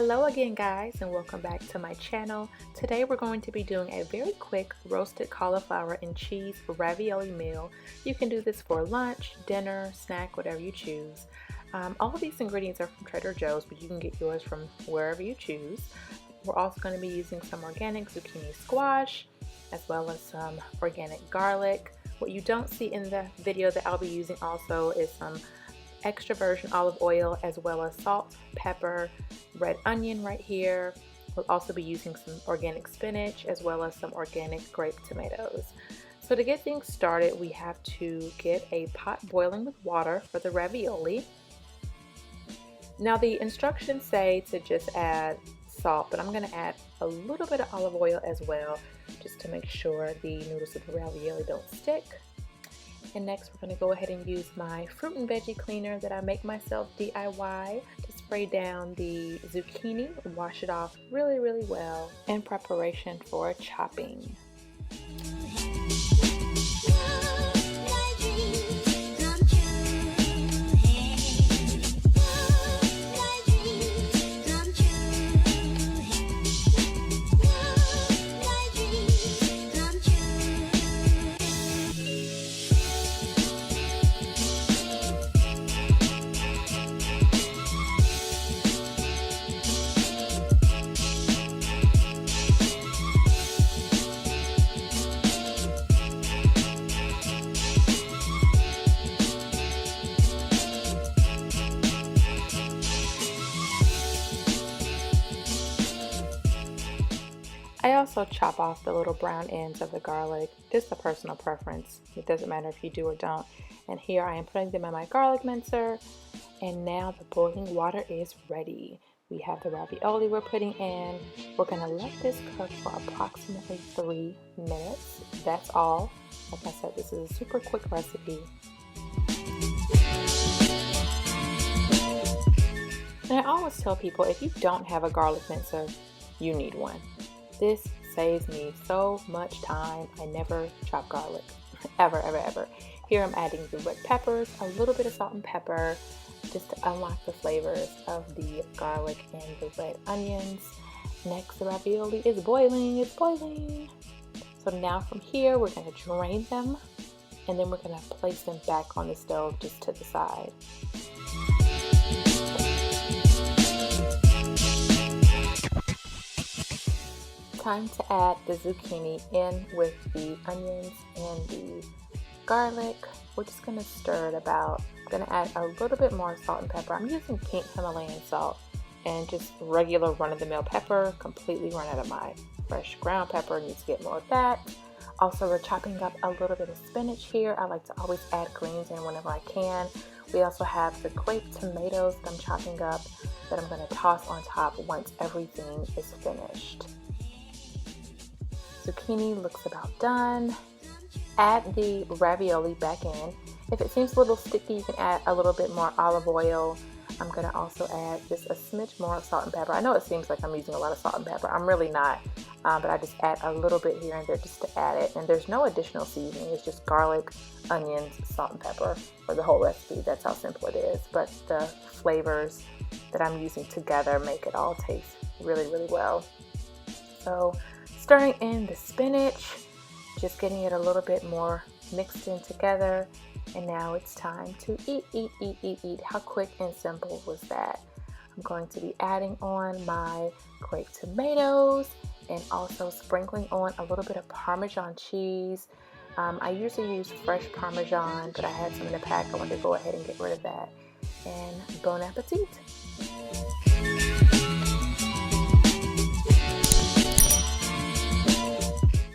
Hello again guys, and welcome back to my channel. Today we're going to be doing a very quick roasted cauliflower and cheese ravioli meal. You can do this for lunch, dinner, snack, whatever you choose. All of these ingredients are from Trader Joe's, but you can get yours from wherever you choose. We're also going to be using some organic zucchini squash, as well as some organic garlic. What you don't see in the video that I'll be using also is some extra virgin olive oil, as well as salt, pepper, red onion right here. We'll also be using some organic spinach, as well as some organic grape tomatoes. So to get things started, we have to get a pot boiling with water for the ravioli. Now the instructions say to just add salt, but I'm going to add a little bit of olive oil as well, just to make sure the noodles of the ravioli don't stick. And next we're going to go ahead and use my fruit and veggie cleaner that I make myself DIY to spray down the zucchini, wash it off really well in preparation for chopping. I also chop off the little brown ends of the garlic, just a personal preference. It doesn't matter if you do or don't. And here I am putting them in my garlic mincer. And now the boiling water is ready. We have the ravioli we're putting in. We're going to let this cook for approximately 3 minutes. That's all. Like I said, this is a super quick recipe. And I always tell people, if you don't have a garlic mincer, you need one. This saves me so much time. I never chop garlic, ever. Here I'm adding the red peppers, a little bit of salt and pepper, just to unlock the flavors of the garlic and the red onions. Next, the ravioli is boiling, it's boiling. So now from here, we're gonna drain them, and then we're gonna place them back on the stove just to the side. Time to add the zucchini in with the onions and the garlic. We're just going to stir it about. I'm going to add a little bit more salt and pepper. I'm using pink Himalayan salt and just regular run-of-the-mill pepper. Completely run out of my fresh ground pepper. Need to get more of that. Also, we're chopping up a little bit of spinach here. I like to always add greens in whenever I can. We also have the grape tomatoes that I'm chopping up that I'm going to toss on top once everything is finished. Zucchini looks about done. Add the ravioli back in. If it seems a little sticky, you can add a little bit more olive oil. I'm going to also add just a smidge more of salt and pepper. I know it seems like I'm using a lot of salt and pepper. I'm really not, but I just add a little bit here and there just to add it. And there's no additional seasoning. It's just garlic, onions, salt and pepper for the whole recipe. That's how simple it is. But the flavors that I'm using together make it all taste really well. So stirring in the spinach, just getting it a little bit more mixed in together, and now it's time to eat. How quick and simple was that? I'm going to be adding on my grape tomatoes and also sprinkling on a little bit of Parmesan cheese. I usually use fresh Parmesan, but I had some in the pack. I wanted to go ahead and get rid of that. And bon appetit!